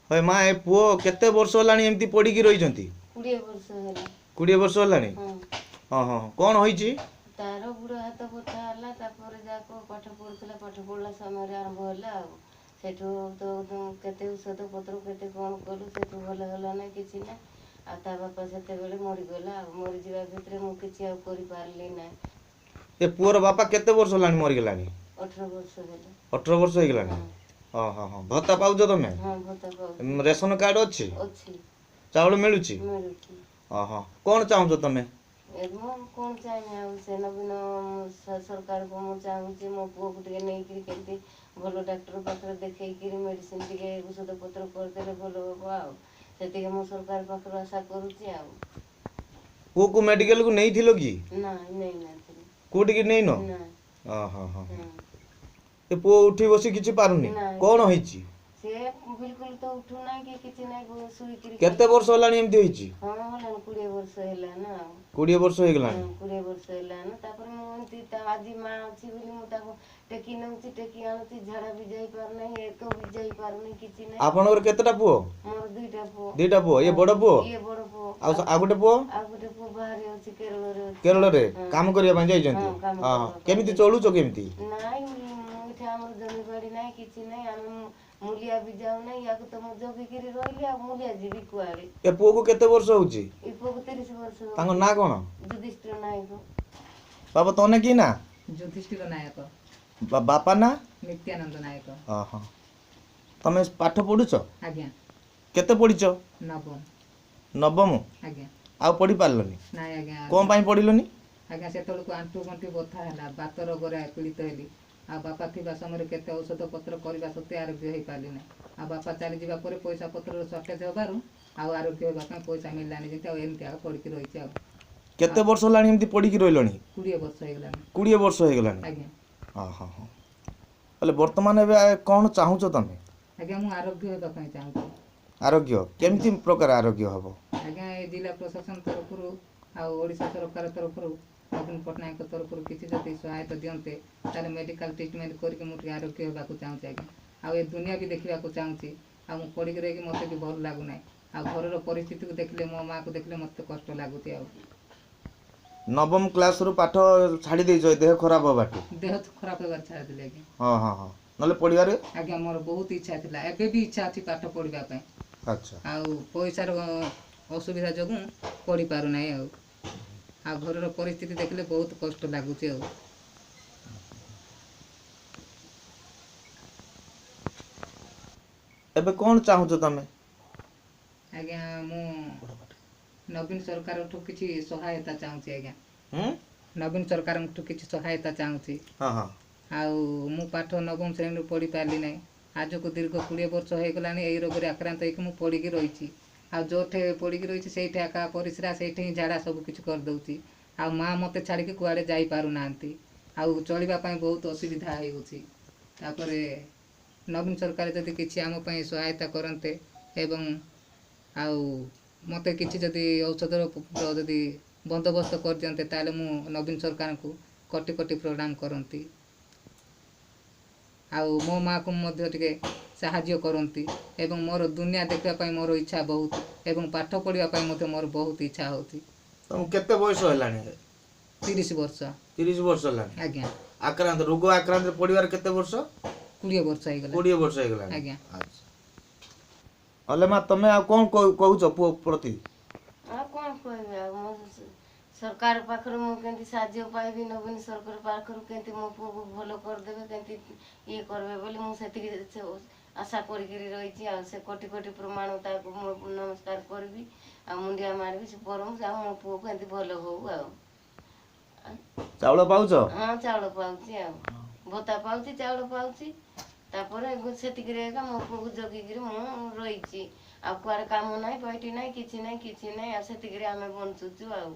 ହଏ ମା ଏ ପୁଅ କେତେ ବର୍ଷ ହେଲାଣି ଏମିତି ପଡ଼ିକି ରହିଛନ୍ତି? 20 ବର୍ଷ ହେଲା। 20 ବର୍ଷ ହେଲାଣି? ହଁ ହଁ କ'ଣ ହେଇଛି? ତାର ବୁଢ଼ା ହାତ ବଥା ହେଲା, ତାପରେ ଯାକ ପାଠ ପଢ଼ୁଥିଲା, ପାଠ ପଢ଼ିଲା ସମୟରେ ଆରମ୍ଭ ହେଲା ଆଉ। ସେଠୁ ତ କେତେ ଔଷଧ ପତ୍ର କେତେ କ'ଣ କଲୁ, ସେଠୁ ଭଲ ହେଲା ନାହିଁ କିଛି ନାହିଁ। ଆଉ ତା ବାପା ସେତେବେଳେ ମରିଗଲା ଆଉ। ମରିଯିବା ଭିତରେ ମୁଁ କିଛି ଆଉ କରିପାରିଲି ନାହିଁ। ଏ ପୁଅର ବାପା କେତେ ବର୍ଷ ହେଲାଣି ମରିଗଲାଣି? 18 ବର୍ଷ ହେଲା। 18 ବର୍ଷ ହେଇଗଲାଣି? ହଁ ହଁ ହଁ। ଭତ୍ତା ପାଉଛ ତମେ? ହଁ, ଭତ୍ତା ପାଉଛି। ରେସନ କାର୍ଡ ଅଛି? ଅଛି। ଚାଉଳ ମିଳୁଛି? ମିଳୁଛି। ଓହୋ। କ'ଣ ଚାହୁଁଛ ତମେ? ମୁଁ କ'ଣ ଚାହିଁବି ଆଉ, ସେ ନବୀନ ସରକାରକୁ ମୁଁ ଚାହୁଁଛି ମୋ ପୁଅକୁ ଟିକେ ନେଇକିରି କେମିତି ଭଲ ଡାକ୍ତର ପାଖରେ ଦେଖେଇକିରି ମେଡ଼ିସିନ ଟିକେ ଔଷଧ ପତ୍ର କରିଦେଲେ ଭଲ ହେବ ଆଉ। ସେତିକି ମୁଁ ସରକାର ପାଖରୁ ଆଶା କରୁଛି ଆଉ। ପୁଅକୁ ମେଡିକାଲକୁ ନେଇଥିଲ କି? ନାଇଁ, ନେଇନଥିଲି। କୋଉଠିକି ନେଇନ? ନା। ଓହୋ ହୋ। ଏ ପୁଅ ଉଠି ବସି କିଛି ପାରୁନି? କ'ଣ ହେଇଛି? ସେ ବିଲକୁଲ ତ ଉଠୁନାହିଁ କି କିଛି ନାହିଁ, ଶୋଇକିରି। କେତେ ବର୍ଷ ହେଲାଣି ଏମିତି ହେଇଛି? ହଁ, ହେଲାଣି 20 ବର୍ଷ ହେଲାଣି ଆଉ। 20 ବର୍ଷ ହେଇଗଲାଣି? 20 ବର୍ଷ ହେଲାଣି। ତାପରେ ମୁଁ ଏମିତି ଆଜି ମା ଅଛି ବୋଲି ମୁଁ ତାକୁ ଟେକି ନେଉଛି, ଟେକି ଆଣୁଛି, ଝାଡ଼ା ବି ଯାଇପାରୁନାହିଁ, ଏକ ବି ଯାଇପାରୁନି, କିଛି ନାହିଁ। ଆପଣଙ୍କର କେତେଟା ପୁଅ? ମୋର 2ଟା ପୁଅ। 2ଟା ପୁଅ? ଇଏ ବଡ଼ ପୁଅ? ଇଏ ବଡ଼ ପୁଅ। ଆଉ ଗୋଟେ ପୁଅ? ଆଉ ଗୋଟେ ପୁଅ ବାହାରେ ଅଛି, କେରଳରେ ଅଛି। କେରଳରେ କାମ କରିବା ପାଇଁ ଯାଇଛନ୍ତି? ହଁ। କେମିତି ଚଳୁଛ କେମିତି? ନାଇଁ, ଏଠି ଆମର ଜମିବାଡ଼ି ନାହିଁ, କିଛି ନାହିଁ। ଆମେ ମୂଲିଆ ବି ଯାଉନାହିଁ, ୟାକୁ ତ ମୁଁ ଜଗିକିରି ରହିଲି ଆଉ ମୂଲିଆ ଯିବି କୁଆଡ଼େ? ଏ ପୁଅକୁ କେତେ ବର୍ଷ ହଉଛି? ଏ ପୁଅକୁ 30 ବର୍ଷ। ତାଙ୍କ ନାଁ କ'ଣ? ଯୁଧିଷ୍ଠିର ନାୟକ। ବାବା ତନେ କି ନା? ଯୁଧିଷ୍ଠିର ନାୟକ। ବାପା ନା? ନିତ୍ୟାନନ୍ଦ ନାୟକ। ଓହୋ। ତମେ ପାଠ ପଢୁଛ? ଆଜ୍ଞା। କେତେ ପଢିଛ? ନବମ। ନବମ? ଆଜ୍ଞା। ଆଉ ପଢି ପାରିଲନି? ନାଇଁ ଆଜ୍ଞା। କ'ଣ ପାଇଁ ପଢିଲନି? ଆଜ୍ଞା, ସେତେବେଳକୁ ଆଣ୍ଠୁ ଗଣ୍ଠି ବଥା ହେଲା, ବାତ ରୋଗରେ ପୀଡ଼ିତ ହେଲି। ଆଉ ବାପା ଥିବା ସମୟରେ କେତେ ଔଷଧ ପତ୍ର କରିବା ସତ୍ତ୍ୱେ ଆରୋଗ୍ୟ ହେଇପାରିଲି ନାହିଁ। ଆଉ ବାପା ଚାଲିଯିବା ପରେ ପଇସା ପତ୍ରର ସର୍ଟେଜ ହେବାରୁ ଆଉ ଆରୋଗ୍ୟ ହେବା ପାଇଁ ପଇସା ମିଳିଲାନି ଯେମିତି, ଆଉ ଏମିତି ଆଉ ପଡ଼ିକି ରହିଛି ଆଉ। କେତେ ବର୍ଷ ହେଲାଣି ଏମିତି ପଢିକି ରହିଲଣି? 20 ବର୍ଷ ହେଇଗଲାଣି। 20 ବର୍ଷ ହେଇଗଲାଣି? ଆଜ୍ଞା। ହଁ ହଁ ହଁ। ହେଲେ ବର୍ତ୍ତମାନ ଏବେ କ'ଣ ଚାହୁଁଛ ତମେ? ଆଜ୍ଞା, ମୁଁ ଆରୋଗ୍ୟ ହେବା ପାଇଁ ଚାହୁଁଛି। ଆରୋଗ୍ୟ? କେମିତି ପ୍ରକାର ଆରୋଗ୍ୟ ହବ? ଆଜ୍ଞା, ଏ ଜିଲ୍ଲା ପ୍ରଶାସନ ତରଫରୁ ଆଉ ଓଡ଼ିଶା ସରକାର ତରଫରୁ, ନବୀନ ପଟ୍ଟନାୟକଙ୍କ ତରଫରୁ କିଛି ଯଦି ସହାୟତା ଦିଅନ୍ତେ, ତାହେଲେ ମେଡ଼ିକାଲ ଟ୍ରିଟମେଣ୍ଟ କରିକି ମୁଁ ଟିକେ ଆରୋଗ୍ୟ ହେବାକୁ ଚାହୁଁଛି ଆଜ୍ଞା। ଆଉ ଏ ଦୁନିଆ ବି ଦେଖିବାକୁ ଚାହୁଁଛି। ଆଉ ମୁଁ ପଡ଼ିକି ରହିକି ମୋତେ ବି ଭଲ ଲାଗୁନାହିଁ। ଆଉ ଘରର ପରିସ୍ଥିତିକୁ ଦେଖିଲେ, ମୋ ମାଆକୁ ଦେଖିଲେ ମୋତେ କଷ୍ଟ ଲାଗୁଛି ଆଉ। ନବମ କ୍ଲାସରୁ ପାଠ ଛାଡ଼ି ଦେଇଛ ଦେହ ଖରାପ ହେବାଠୁ? ଦେହ ଖରାପ ହେବାର ଛାଡ଼ିଦେଲି ଆଜ୍ଞା। ହଁ ହଁ ହଁ। ନହେଲେ ପଢ଼ିବାରେ? ଆଜ୍ଞା, ମୋର ବହୁତ ଇଚ୍ଛା ଥିଲା, ଏବେ ବି ଇଚ୍ଛା ଅଛି ପାଠ ପଢ଼ିବା ପାଇଁ। ଆଚ୍ଛା। ଆଉ ପଇସାର ଅସୁବିଧା ଯୋଗୁଁ ପଢ଼ି ପାରୁନାହିଁ ଆଉ। ଆଉ ଘରର ପରିସ୍ଥିତି ଦେଖିଲେ ବହୁତ କଷ୍ଟ ଲାଗୁଛି ଆଉ। ଏବେ କ'ଣ ଚାହୁଁଛ ତମେ? ଆଜ୍ଞା, ମୁଁ ନବୀନ ସରକାରଠୁ କିଛି ସହାୟତା ଚାହୁଁଛି ଆଜ୍ଞା। ନବୀନ ସରକାରଙ୍କଠୁ କିଛି ସହାୟତା ଚାହୁଁଛି। ହଁ ହଁ। ଆଉ ମୁଁ ପାଠ ନବମ ଶ୍ରେଣୀରୁ ପଢ଼ି ପାରିଲି ନାହିଁ। ଆଜକୁ ଦୀର୍ଘ 20 ବର୍ଷ ହେଇଗଲାଣି ଏଇ ରୋଗରେ ଆକ୍ରାନ୍ତ ହେଇକି ମୁଁ ପଡ଼ିକି ରହିଛି। ଆଉ ଯେଉଁଠି ପଡ଼ିକି ରହିଛି ସେଇଠି ଏକା ପରିସ୍ରା, ସେଇଠି ହିଁ ଝାଡ଼ା ସବୁ କିଛି କରିଦେଉଛି। ଆଉ ମାଆ ମୋତେ ଛାଡ଼ିକି କୁଆଡ଼େ ଯାଇପାରୁନାହାନ୍ତି। ଆଉ ଚଳିବା ପାଇଁ ବହୁତ ଅସୁବିଧା ହେଉଛି। ତାପରେ ନବୀନ ସରକାର ଯଦି କିଛି ଆମ ପାଇଁ ସହାୟତା କରନ୍ତେ ଏବଂ ଆଉ ମୋତେ କିଛି ଯଦି ଔଷଧର ଯଦି ବନ୍ଦୋବସ୍ତ କରିଦିଅନ୍ତେ, ତାହେଲେ ମୁଁ ନବୀନ ସରକାରଙ୍କୁ କୋଟି କୋଟି ପ୍ରଣାମ କରନ୍ତି। ଆଉ ମୋ ମାଆକୁ ମଧ୍ୟ ଟିକେ ସାହାଯ୍ୟ କରନ୍ତି। ଏବଂ ମୋର ଦୁନିଆ ଦେଖିବା ପାଇଁ ମୋର ଇଚ୍ଛା ବହୁତ, ଏବଂ ପାଠ ପଢ଼ିବା ପାଇଁ ମଧ୍ୟ ମୋର ବହୁତ ଇଚ୍ଛା ହେଉଛି। ତମକୁ କେତେ ବୟସ ହେଲାଣି? 30 ବର୍ଷ। 30 ବର୍ଷ ହେଲାଣି? ଆଜ୍ଞା। ରୋଗ ଆକ୍ରାନ୍ତରେ ପଡ଼ିବାର କେତେ ବର୍ଷ? 20 ବର୍ଷ ହେଇଗଲା। 20 ବର୍ଷ ହେଇଗଲାଣି? ଆଜ୍ଞା। ଆଚ୍ଛା। ହେଲେ ମା ତମେ ଆଉ କ'ଣ କହୁଛ ପୁଅ ପ୍ରତି? ଆଉ କ'ଣ କହିବି ଆଉ, ମୁଁ ସରକାର ପାଖରୁ ମୁଁ କେମିତି ସାହାଯ୍ୟ ପାଇବି, ନବୀନ ସରକାର ପାଖରୁ କେମିତି ମୋ ପୁଅକୁ ଭଲ କରିଦେବେ, କେମିତି ଇଏ କରିବେ ବୋଲି ମୁଁ ସେତିକି ଆଶା କରିକିରି ରହିଛି ଆଉ। ସେ କୋଟି କୋଟି ପ୍ରମାଣ ତାକୁ ମୁଁ ନମସ୍କାର କରିବି ଆଉ ମୁଣ୍ଡିଆ ମାରିବି, ସେ ବରଂ ଆଉ ମୋ ପୁଅକୁ ଏମିତି ଭଲ ହଉ ଆଉ। ଚାଉଳ ପାଉଛ? ହଁ ଚାଉଳ ପାଉଛି ଆଉ ଭତ୍ତା ପାଉଛି ଚାଉଳ ପାଉଛି ତାପରେ ସେତିକିରେ ଏକା ମୋ ପୁଅକୁ ଜଗିକିରି ମୁଁ ରହିଛି ଆଉ କୁଆଡ଼େ କାମ ନାହିଁ ପଇଟି ନାହିଁ କିଛି ନାହିଁ ଆଉ ସେତିକିରେ ଆମେ ବଞ୍ଚୁଛୁ ଆଉ